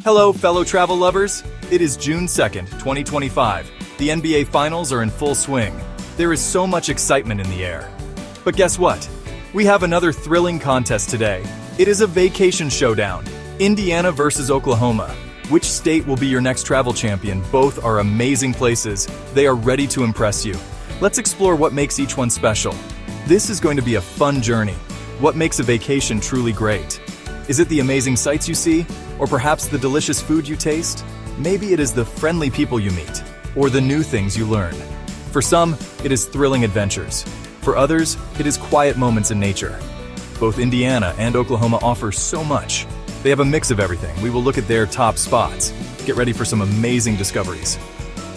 Hello, fellow travel lovers. It is June 2nd, 2025. The NBA Finals are in full swing. There is so much excitement in the air. But guess what? We have another thrilling contest today. It is a vacation showdown. Indiana versus Oklahoma. Which state will be your next travel champion? Both are amazing places. They are ready to impress you. Let's explore what makes each one special. This is going to be a fun journey. What makes a vacation truly great? Is it the amazing sights you see? Or perhaps the delicious food you taste? Maybe it is the friendly people you meet, or the new things you learn. For some, it is thrilling adventures. For others, it is quiet moments in nature. Both Indiana and Oklahoma offer so much. They have a mix of everything. We will look at their top spots. Get ready for some amazing discoveries.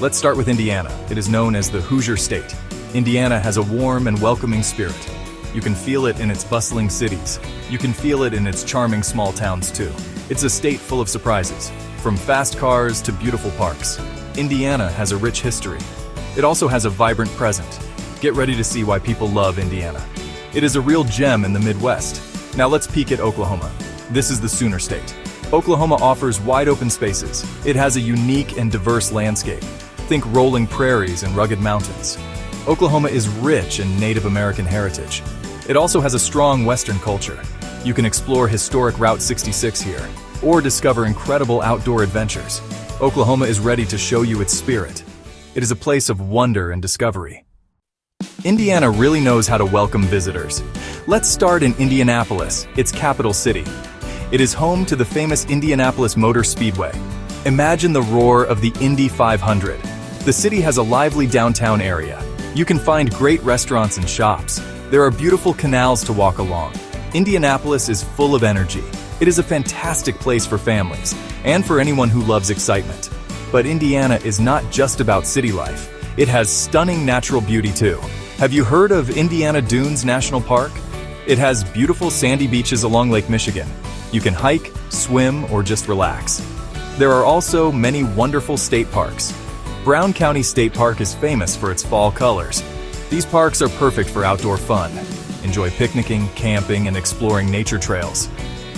Let's start with Indiana. It is known as the Hoosier State. Indiana has a warm and welcoming spirit. You can feel it in its bustling cities. You can feel it in its charming small towns too. It's a state full of surprises, from fast cars to beautiful parks. Indiana has a rich history. It also has a vibrant present. Get ready to see why people love Indiana. It is a real gem in the Midwest. Now let's peek at Oklahoma. This is the Sooner State. Oklahoma offers wide open spaces. It has a unique and diverse landscape. Think rolling prairies and rugged mountains. Oklahoma is rich in Native American heritage. It also has a strong Western culture. You can explore historic Route 66 here, or discover incredible outdoor adventures. Oklahoma is ready to show you its spirit. It is a place of wonder and discovery. Indiana really knows how to welcome visitors. Let's start in Indianapolis, its capital city. It is home to the famous Indianapolis Motor Speedway. Imagine the roar of the Indy 500. The city has a lively downtown area. You can find great restaurants and shops. There are beautiful canals to walk along. Indianapolis is full of energy. It is a fantastic place for families and for anyone who loves excitement. But Indiana is not just about city life. It has stunning natural beauty too. Have you heard of Indiana Dunes National Park? It has beautiful sandy beaches along Lake Michigan. You can hike, swim, or just relax. There are also many wonderful state parks. Brown County State Park is famous for its fall colors. These parks are perfect for outdoor fun. Enjoy picnicking, camping, and exploring nature trails.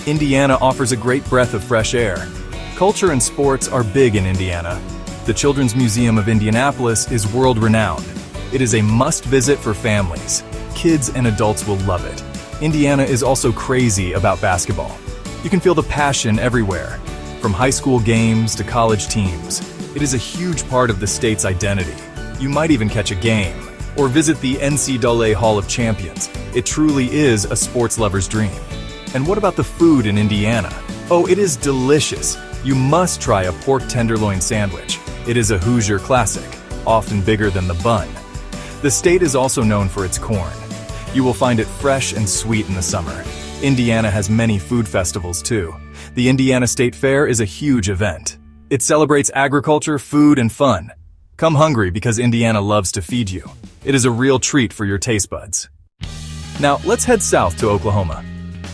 Indiana offers a great breath of fresh air. Culture and sports are big in Indiana. The Children's Museum of Indianapolis is world-renowned. It is a must-visit for families. Kids and adults will love it. Indiana is also crazy about basketball. You can feel the passion everywhere, from high school games to college teams. It is a huge part of the state's identity. You might even catch a game, or visit the NCAA Hall of Champions. It truly is a sports lover's dream. And what about the food in Indiana? Oh, it is delicious. You must try a pork tenderloin sandwich. It is a Hoosier classic, often bigger than the bun. The state is also known for its corn. You will find it fresh and sweet in the summer. Indiana has many food festivals too. The Indiana State Fair is a huge event. It celebrates agriculture, food, and fun. Come hungry because Indiana loves to feed you. It is a real treat for your taste buds. Now, let's head south to Oklahoma.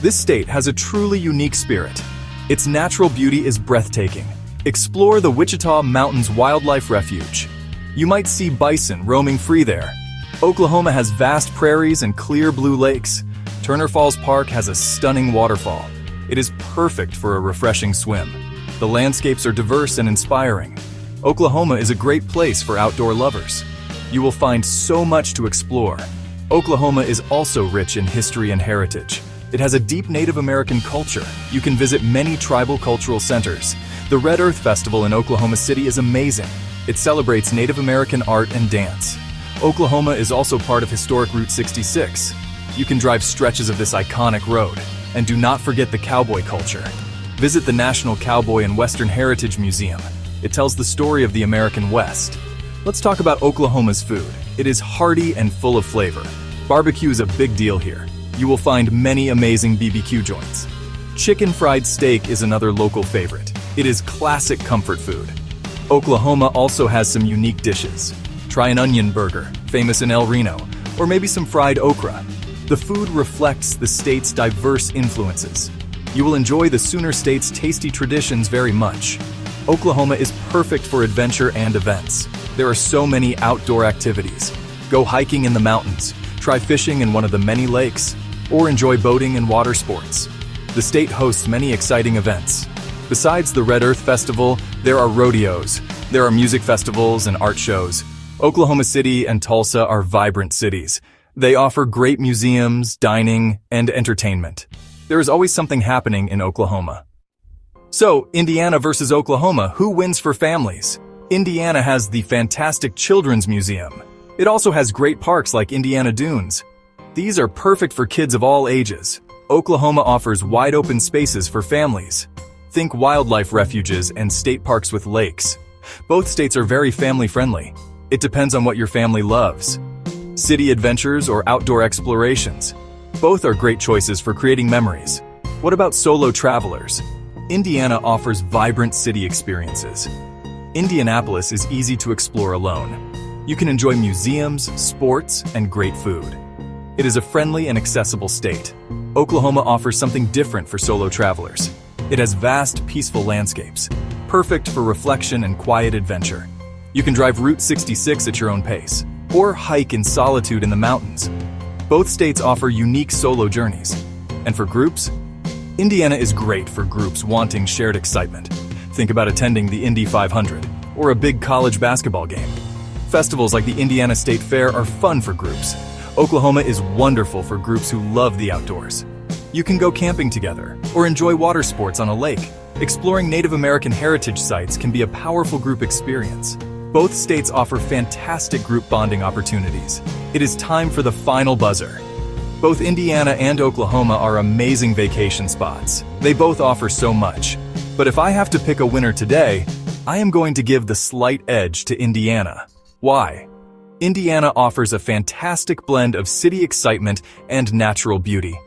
This state has a truly unique spirit. Its natural beauty is breathtaking. Explore the Wichita Mountains Wildlife Refuge. You might see bison roaming free there. Oklahoma has vast prairies and clear blue lakes. Turner Falls Park has a stunning waterfall. It is perfect for a refreshing swim. The landscapes are diverse and inspiring. Oklahoma is a great place for outdoor lovers. You will find so much to explore. Oklahoma is also rich in history and heritage. It has a deep Native American culture. You can visit many tribal cultural centers. The Red Earth Festival in Oklahoma City is amazing. It celebrates Native American art and dance. Oklahoma is also part of historic Route 66. You can drive stretches of this iconic road. And do not forget the cowboy culture. Visit the National Cowboy and Western Heritage Museum. It tells the story of the American West. Let's talk about Oklahoma's food. It is hearty and full of flavor. Barbecue is a big deal here. You will find many amazing BBQ joints. Chicken fried steak is another local favorite. It is classic comfort food. Oklahoma also has some unique dishes. Try an onion burger, famous in El Reno, or maybe some fried okra. The food reflects the state's diverse influences. You will enjoy the Sooner State's tasty traditions very much. Oklahoma is perfect for adventure and events. There are so many outdoor activities. Go hiking in the mountains, try fishing in one of the many lakes, or enjoy boating and water sports. The state hosts many exciting events. Besides the Red Earth Festival, there are rodeos. There are music festivals and art shows. Oklahoma City and Tulsa are vibrant cities. They offer great museums, dining, and entertainment. There is always something happening in Oklahoma. So, Indiana versus Oklahoma, who wins for families? Indiana has the fantastic Children's Museum. It also has great parks like Indiana Dunes. These are perfect for kids of all ages. Oklahoma offers wide-open spaces for families. Think wildlife refuges and state parks with lakes. Both states are very family-friendly. It depends on what your family loves. City adventures or outdoor explorations. Both are great choices for creating memories. What about solo travelers? Indiana offers vibrant city experiences. Indianapolis is easy to explore alone. You can enjoy museums, sports, and great food. It is a friendly and accessible state. Oklahoma offers something different for solo travelers. It has vast, peaceful landscapes, perfect for reflection and quiet adventure. You can drive Route 66 at your own pace, or hike in solitude in the mountains. Both states offer unique solo journeys. And for groups, Indiana is great for groups wanting shared excitement. Think about attending the Indy 500 or a big college basketball game. Festivals like the Indiana State Fair are fun for groups. Oklahoma is wonderful for groups who love the outdoors. You can go camping together or enjoy water sports on a lake. Exploring Native American heritage sites can be a powerful group experience. Both states offer fantastic group bonding opportunities. It is time for the final buzzer. Both Indiana and Oklahoma are amazing vacation spots. They both offer so much. But if I have to pick a winner today, I am going to give the slight edge to Indiana. Why? Indiana offers a fantastic blend of city excitement and natural beauty.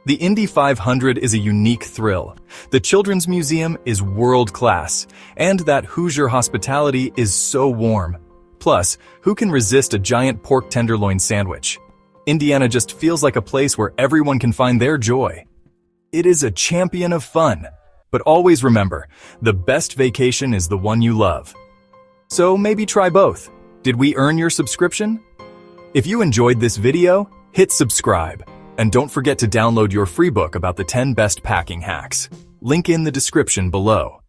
The Indy 500 is a unique thrill. The Children's Museum is world-class, and that Hoosier hospitality is so warm. Plus, who can resist a giant pork tenderloin sandwich? Indiana just feels like a place where everyone can find their joy. It is a champion of fun. But always remember, the best vacation is the one you love. So maybe try both. Did we earn your subscription? If you enjoyed this video, hit subscribe. And don't forget to download your free book about the 10 best packing hacks. Link in the description below.